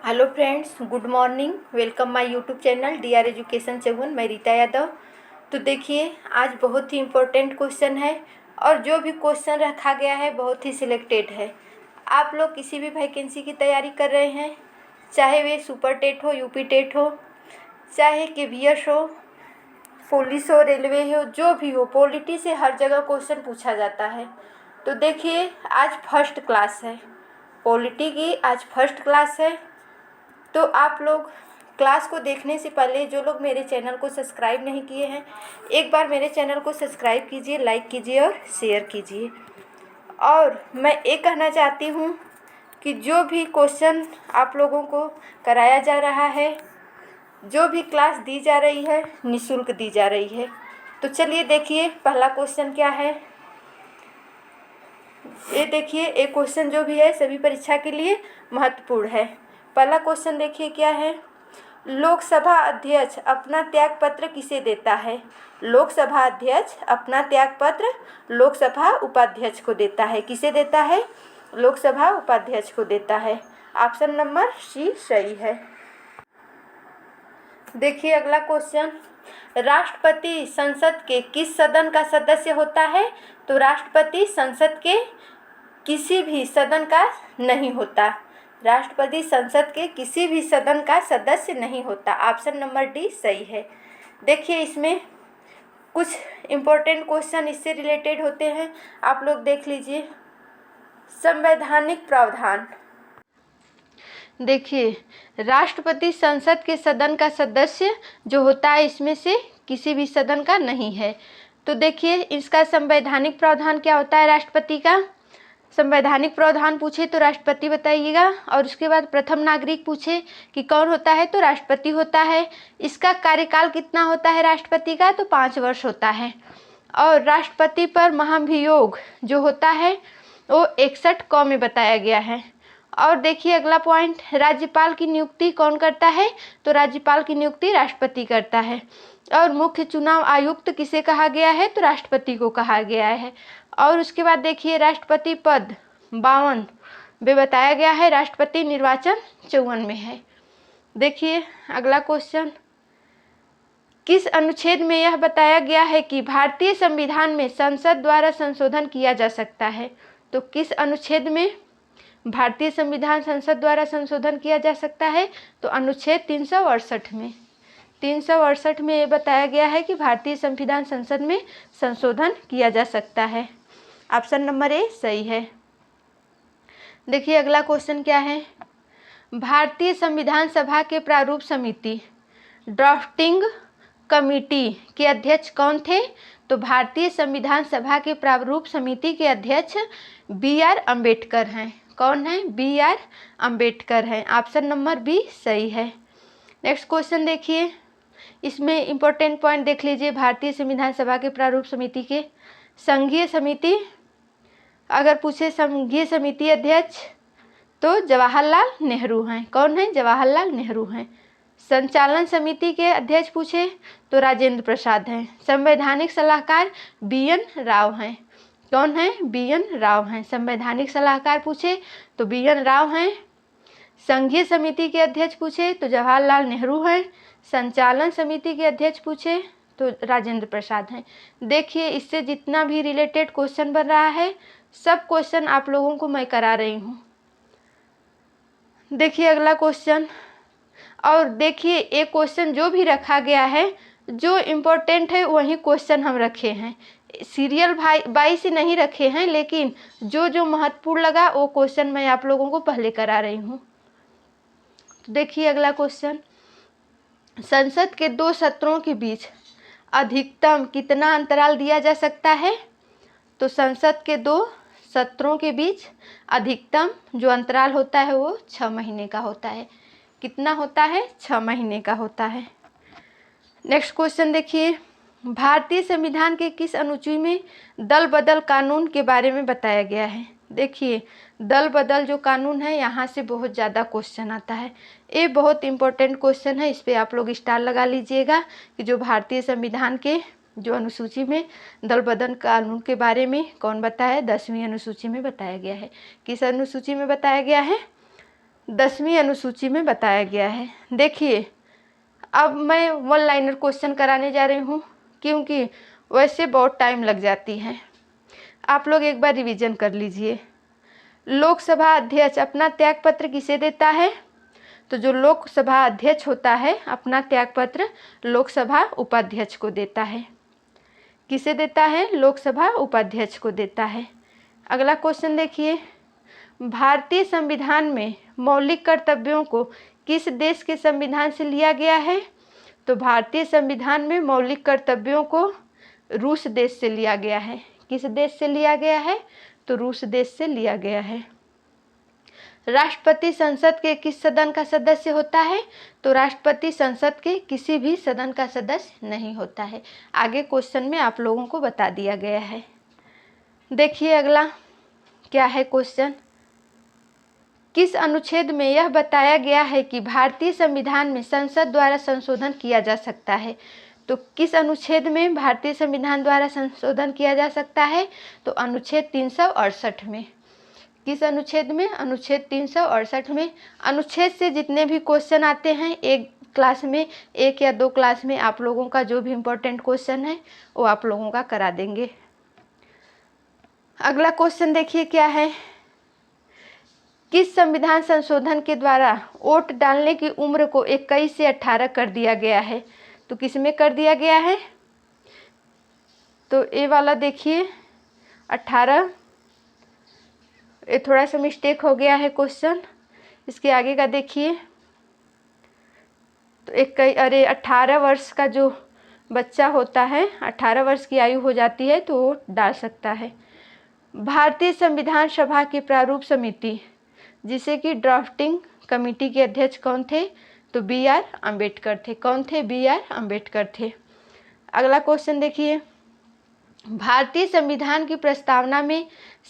Hello friends, good morning. Welcome my YouTube channel DR education 7। मैं रीता यादव। तो देखिए, आज बहुत ही इम्पोर्टेंट क्वेश्चन है और जो भी क्वेश्चन रखा गया है बहुत ही सिलेक्टेड है। आप लोग किसी भी वैकेंसी की तैयारी कर रहे हैं, चाहे वे सुपर टेट हो, यूपी टेट हो, चाहे केवीएस हो, पुलिस हो, रेलवे हो, जो भी हो, पॉलिटी से हर जगह क्वेश्चन पूछा जाता है। तो देखिए, आज फर्स्ट क्लास है, पॉलिटी की आज फर्स्ट क्लास है। तो आप लोग क्लास को देखने से पहले जो लोग मेरे चैनल को सब्सक्राइब नहीं किए हैं, एक बार मेरे चैनल को सब्सक्राइब कीजिए, लाइक कीजिए और शेयर कीजिए। और मैं ये कहना चाहती हूँ कि जो भी क्वेश्चन आप लोगों को कराया जा रहा है, जो भी क्लास दी जा रही है, निःशुल्क दी जा रही है। तो चलिए देखिए, पहला क्वेश्चन क्या है। ये देखिए, एक क्वेश्चन जो भी है सभी परीक्षा के लिए महत्वपूर्ण है। पहला क्वेश्चन देखिए क्या है। लोकसभा अध्यक्ष अपना त्याग पत्र किसे देता है? लोकसभा अध्यक्ष अपना त्याग पत्र लोकसभा उपाध्यक्ष को देता है। किसे देता है? लोकसभा उपाध्यक्ष को देता है। ऑप्शन नंबर सी सही है। देखिए अगला क्वेश्चन, राष्ट्रपति संसद के किस सदन का सदस्य होता है? तो राष्ट्रपति संसद के किसी भी सदन का नहीं होता। राष्ट्रपति संसद के किसी भी सदन का सदस्य नहीं होता। ऑप्शन नंबर डी सही है। देखिए, इसमें कुछ इम्पोर्टेंट क्वेश्चन इससे रिलेटेड होते हैं, आप लोग देख लीजिए। संवैधानिक प्रावधान, देखिए, राष्ट्रपति संसद के सदन का सदस्य जो होता है इसमें से किसी भी सदन का नहीं है। तो देखिए, इसका संवैधानिक प्रावधान क्या होता है राष्ट्रपति का? संवैधानिक प्रावधान पूछे तो राष्ट्रपति बताइएगा, और उसके बाद प्रथम नागरिक पूछे कि कौन होता है तो राष्ट्रपति होता है। इसका कार्यकाल कितना होता है राष्ट्रपति का? तो 5 वर्ष होता है। और राष्ट्रपति पर महाभियोग जो होता है वो 61 क में बताया गया है। और देखिए अगला पॉइंट, राज्यपाल की नियुक्ति कौन करता है? तो राज्यपाल की नियुक्ति राष्ट्रपति करता है। और मुख्य चुनाव आयुक्त किसे कहा गया है? तो राष्ट्रपति को कहा गया है। और उसके बाद देखिए, राष्ट्रपति पद 52 में बताया गया है, राष्ट्रपति निर्वाचन 54 में है। देखिए अगला क्वेश्चन, किस अनुच्छेद में यह बताया गया है कि भारतीय संविधान में संसद द्वारा संशोधन किया जा सकता है? तो किस अनुच्छेद में भारतीय संविधान संसद द्वारा संशोधन किया जा सकता है? तो अनुच्छेद 368 में। 368 में ये बताया गया है कि भारतीय संविधान संसद में संशोधन किया जा सकता है। ऑप्शन नंबर ए सही है। देखिए अगला क्वेश्चन क्या है। भारतीय संविधान सभा के प्रारूप समिति ड्राफ्टिंग कमेटी के अध्यक्ष कौन थे? तो भारतीय संविधान सभा के प्रारूप समिति के अध्यक्ष बी.आर. अम्बेडकर हैं। कौन है? बी.आर. अम्बेडकर हैं। ऑप्शन नंबर बी सही है। नेक्स्ट क्वेश्चन देखिए, इसमें इम्पोर्टेंट पॉइंट देख लीजिए। भारतीय संविधान सभा के प्रारूप समिति के संघीय समिति, अगर पूछे संघीय समिति अध्यक्ष तो जवाहरलाल नेहरू हैं। कौन है? जवाहरलाल नेहरू हैं। संचालन समिति के अध्यक्ष पूछे तो राजेंद्र प्रसाद हैं। संवैधानिक सलाहकार बी.एन. राव हैं। कौन है? बी.एन. राव हैं। संवैधानिक सलाहकार पूछे तो बी.एन. राव हैं। संघीय समिति के अध्यक्ष पूछे तो जवाहरलाल नेहरू हैं। संचालन समिति के अध्यक्ष पूछे तो राजेंद्र प्रसाद हैं। देखिए, इससे जितना भी रिलेटेड क्वेश्चन बन रहा है सब क्वेश्चन आप लोगों को मैं करा रही हूँ। देखिए अगला क्वेश्चन, और देखिए एक क्वेश्चन जो भी रखा गया है, जो इम्पोर्टेंट है वही क्वेश्चन हम रखे हैं। सीरियल वाइज नहीं रखे हैं, लेकिन जो जो महत्वपूर्ण लगा वो क्वेश्चन मैं आप लोगों को पहले करा रही हूँ। तो देखिए अगला क्वेश्चन, संसद के 2 सत्रों के बीच अधिकतम कितना अंतराल दिया जा सकता है? तो संसद के 2 सत्रों के बीच अधिकतम जो अंतराल होता है वो 6 महीने का होता है। कितना होता है? 6 महीने का होता है। नेक्स्ट क्वेश्चन देखिए, भारतीय संविधान के किस अनुच्छेद में दल बदल कानून के बारे में बताया गया है? देखिए, दल बदल जो कानून है यहाँ से बहुत ज़्यादा क्वेश्चन आता है। ये बहुत इंपॉर्टेंट क्वेश्चन है, इस पर आप लोग स्टार लगा लीजिएगा कि जो भारतीय संविधान के जो अनुसूची में दल बदल कानून के बारे में कौन बताया है? 10वीं अनुसूची में बताया गया है। किस अनुसूची में बताया गया है? 10वीं अनुसूची में बताया गया है। देखिए अब मैं वन लाइनर क्वेश्चन कराने जा रही हूँ, क्योंकि वैसे बहुत टाइम लग जाती है। आप लोग एक बार रिवीजन कर लीजिए। लोकसभा अध्यक्ष अपना त्यागपत्र किसे देता है? तो जो लोकसभा अध्यक्ष होता है अपना त्यागपत्र लोकसभा उपाध्यक्ष को देता है। किसे देता है? लोकसभा उपाध्यक्ष को देता है। अगला क्वेश्चन देखिए, भारतीय संविधान में मौलिक कर्तव्यों को किस देश के संविधान से लिया गया है? तो भारतीय संविधान में मौलिक कर्तव्यों को रूस देश से लिया गया है। किस देश से लिया गया है? तो रूस देश से लिया गया है। राष्ट्रपति संसद के किस सदन का सदस्य होता है? तो राष्ट्रपति संसद के किसी भी सदन का सदस्य नहीं होता है। आगे क्वेश्चन में आप लोगों को बता दिया गया है। देखिए अगला क्या है क्वेश्चन, किस अनुच्छेद में यह बताया गया है कि भारतीय संविधान में संसद द्वारा संशोधन किया जा सकता है? तो किस अनुच्छेद में भारतीय संविधान द्वारा संशोधन किया जा सकता है? तो अनुच्छेद 368 में। किस अनुच्छेद में? अनुच्छेद 368 में। अनुच्छेद से जितने भी क्वेश्चन आते हैं एक क्लास में, 1 या 2 क्लास में आप लोगों का जो भी इम्पोर्टेंट क्वेश्चन है वो आप लोगों का करा देंगे। अगला क्वेश्चन देखिए क्या है, किस संविधान संशोधन के द्वारा वोट डालने की उम्र को 21 से 18 कर दिया गया है? तो किस में कर दिया गया है? तो ये वाला देखिए 18, ये थोड़ा सा मिस्टेक हो गया है क्वेश्चन। इसके आगे का देखिए, तो 18 वर्ष का जो बच्चा होता है, 18 वर्ष की आयु हो जाती है तो वो डाल सकता है। भारतीय संविधान सभा की प्रारूप समिति जिसे कि ड्राफ्टिंग कमेटी के अध्यक्ष कौन थे? तो BR अम्बेडकर थे। कौन थे? BR अम्बेडकर थे। अगला क्वेश्चन देखिए, भारतीय संविधान की प्रस्तावना में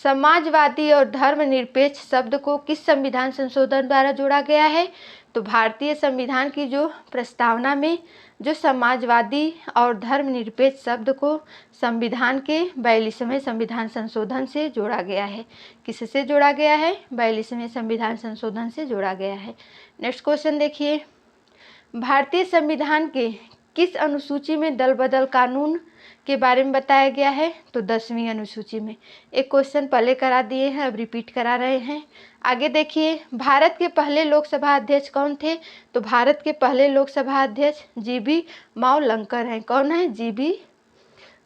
समाजवादी और धर्मनिरपेक्ष शब्द को किस संविधान संशोधन द्वारा जोड़ा गया है? तो भारतीय संविधान की जो प्रस्तावना में जो समाजवादी और धर्मनिरपेक्ष शब्द को संविधान के 42वें संविधान संशोधन से जोड़ा गया है। किससे जोड़ा गया है? 42वें संविधान संशोधन से जोड़ा गया है। नेक्स्ट क्वेश्चन देखिए, भारतीय संविधान के किस अनुसूची में दल बदल कानून के बारे में बताया गया है? तो 10वीं अनुसूची में। एक क्वेश्चन पहले करा दिए हैं, अब रिपीट करा रहे हैं। आगे देखिए, भारत के पहले लोकसभा अध्यक्ष कौन थे? तो भारत के पहले लोकसभा अध्यक्ष GB मावलंकर हैं। कौन है?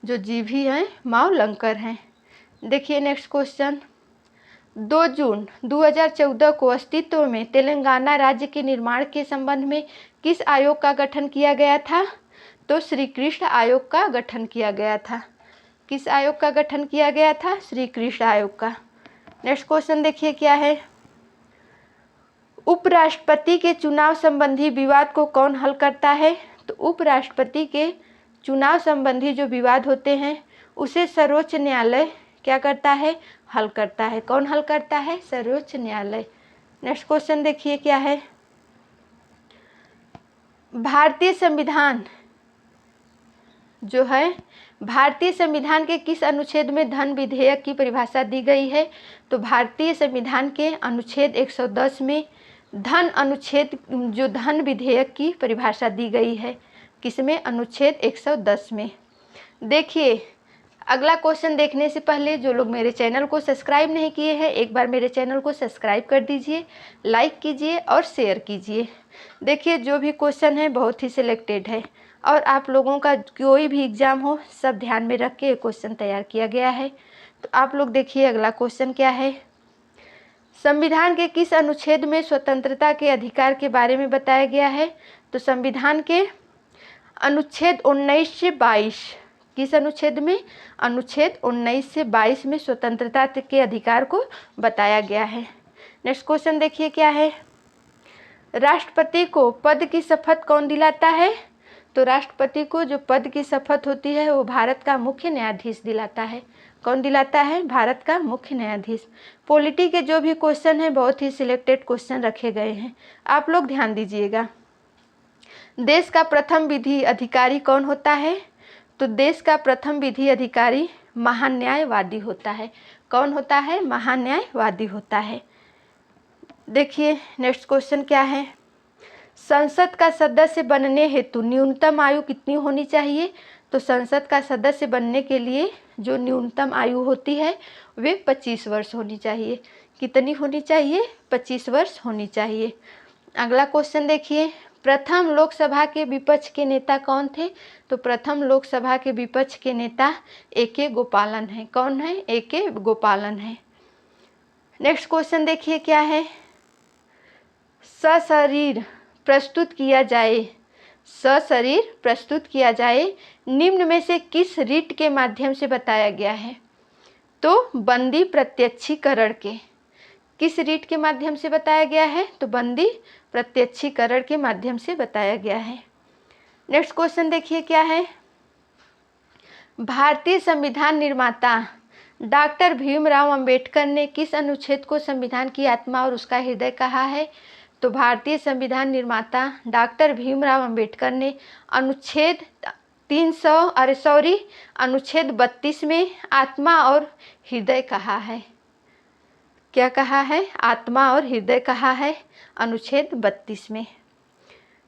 GB हैं मावलंकर हैं। देखिए नेक्स्ट क्वेश्चन, 2 जून 2014 को अस्तित्व में तेलंगाना राज्य के निर्माण के संबंध में किस आयोग का गठन किया गया था? तो श्री कृष्ण आयोग का गठन किया गया था। किस आयोग का गठन किया गया था? श्री कृष्ण आयोग का। नेक्स्ट क्वेश्चन देखिए क्या है, उपराष्ट्रपति के चुनाव संबंधी विवाद को कौन हल करता है? तो उपराष्ट्रपति के चुनाव संबंधी जो विवाद होते हैं उसे सर्वोच्च न्यायालय क्या करता है? हल करता है। कौन हल करता है? सर्वोच्च न्यायालय। नेक्स्ट क्वेश्चन देखिए क्या है, भारतीय संविधान जो है, भारतीय संविधान के किस अनुच्छेद में धन विधेयक की परिभाषा दी गई है? तो भारतीय संविधान के अनुच्छेद 110 में धन विधेयक की परिभाषा दी गई है। किसमें? अनुच्छेद 110 में। देखिए अगला क्वेश्चन देखने से पहले जो लोग मेरे चैनल को सब्सक्राइब नहीं किए हैं एक बार मेरे चैनल को सब्सक्राइब कर दीजिए, लाइक कीजिए और शेयर कीजिए। देखिए जो भी क्वेश्चन है बहुत ही सिलेक्टेड है और आप लोगों का कोई भी एग्ज़ाम हो सब ध्यान में रख के क्वेश्चन तैयार किया गया है। तो आप लोग देखिए अगला क्वेश्चन क्या है, संविधान के किस अनुच्छेद में स्वतंत्रता के अधिकार के बारे में बताया गया है? तो संविधान के अनुच्छेद 19 से 22। किस अनुच्छेद में? अनुच्छेद 19 से 22 में स्वतंत्रता के अधिकार को बताया गया है। नेक्स्ट क्वेश्चन देखिए क्या है, राष्ट्रपति को पद की शपथ कौन दिलाता है? तो राष्ट्रपति को जो पद की शपथ होती है वो भारत का मुख्य न्यायाधीश दिलाता है। कौन दिलाता है? भारत का मुख्य न्यायाधीश। पॉलिटी के जो भी क्वेश्चन हैं बहुत ही सिलेक्टेड क्वेश्चन रखे गए हैं, आप लोग ध्यान दीजिएगा। देश का प्रथम विधि अधिकारी कौन होता है? तो देश का प्रथम विधि अधिकारी महान्यायवादी होता है। कौन होता है? महान्यायवादी होता है। देखिए नेक्स्ट क्वेश्चन क्या है, संसद का सदस्य बनने हेतु न्यूनतम आयु कितनी होनी चाहिए। तो संसद का सदस्य बनने के लिए जो न्यूनतम आयु होती है वे 25 वर्ष होनी चाहिए। कितनी होनी चाहिए, 25 वर्ष होनी चाहिए। अगला क्वेश्चन देखिए, प्रथम लोकसभा के विपक्ष के नेता कौन थे। तो प्रथम लोकसभा के विपक्ष के नेता ए.के. गोपालन है। कौन है, ए.के. गोपालन है। नेक्स्ट क्वेश्चन देखिए क्या है, सशरीर प्रस्तुत किया जाए, सशरीर प्रस्तुत किया जाए निम्न में से किस रीट के माध्यम से बताया गया है। तो बंदी प्रत्यक्षीकरण के, किस रीट के माध्यम से बताया गया है। तो बंदी प्रत्यक्षीकरण के माध्यम से बताया गया है। नेक्स्ट क्वेश्चन देखिए क्या है, भारतीय संविधान निर्माता डॉक्टर भीमराव अंबेडकर ने किस अनुच्छेद को संविधान की आत्मा और उसका हृदय कहा है। तो भारतीय संविधान निर्माता डॉक्टर भीमराव अंबेडकर ने अनुच्छेद 32 में आत्मा और हृदय कहा है। क्या कहा है, आत्मा और हृदय कहा है अनुच्छेद 32 में।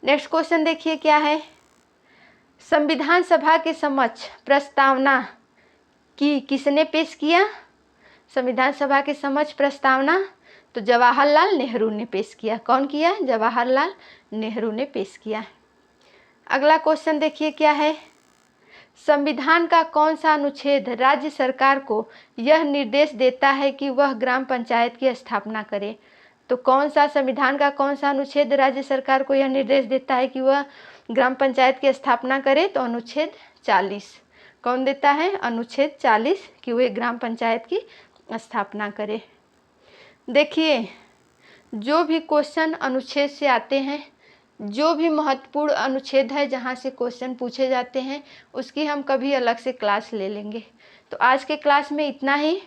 नेक्स्ट क्वेश्चन देखिए क्या है, संविधान सभा के समक्ष प्रस्तावना की किसने पेश किया। संविधान सभा के समक्ष प्रस्तावना तो जवाहरलाल नेहरू ने पेश किया। कौन किया, जवाहरलाल नेहरू ने पेश किया। अगला क्वेश्चन देखिए क्या है, संविधान का कौन सा अनुच्छेद राज्य सरकार को यह निर्देश देता है कि वह ग्राम पंचायत की स्थापना करे। तो कौन सा, संविधान का कौन सा अनुच्छेद राज्य सरकार को यह निर्देश देता है कि वह ग्राम पंचायत की स्थापना करे। तो अनुच्छेद 40। कौन देता है, अनुच्छेद 40 कि वह ग्राम पंचायत की स्थापना करे। देखिए जो भी क्वेश्चन अनुच्छेद से आते हैं, जो भी महत्वपूर्ण अनुच्छेद है जहाँ से क्वेश्चन पूछे जाते हैं, उसकी हम कभी अलग से क्लास ले लेंगे। तो आज के क्लास में इतना ही।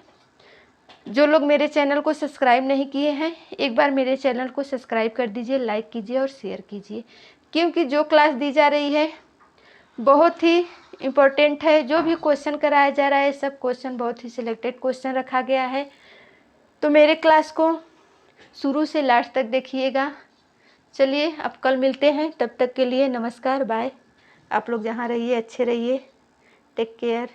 जो लोग मेरे चैनल को सब्सक्राइब नहीं किए हैं, एक बार मेरे चैनल को सब्सक्राइब कर दीजिए, लाइक कीजिए और शेयर कीजिए, क्योंकि जो क्लास दी जा रही है बहुत ही इम्पोर्टेंट है। जो भी क्वेश्चन कराया जा रहा है, सब क्वेश्चन बहुत ही सिलेक्टेड क्वेश्चन रखा गया है। तो मेरे क्लास को शुरू से लास्ट तक देखिएगा। चलिए अब कल मिलते हैं, तब तक के लिए नमस्कार, बाय। आप लोग जहाँ रहिए अच्छे रहिए, टेक केयर।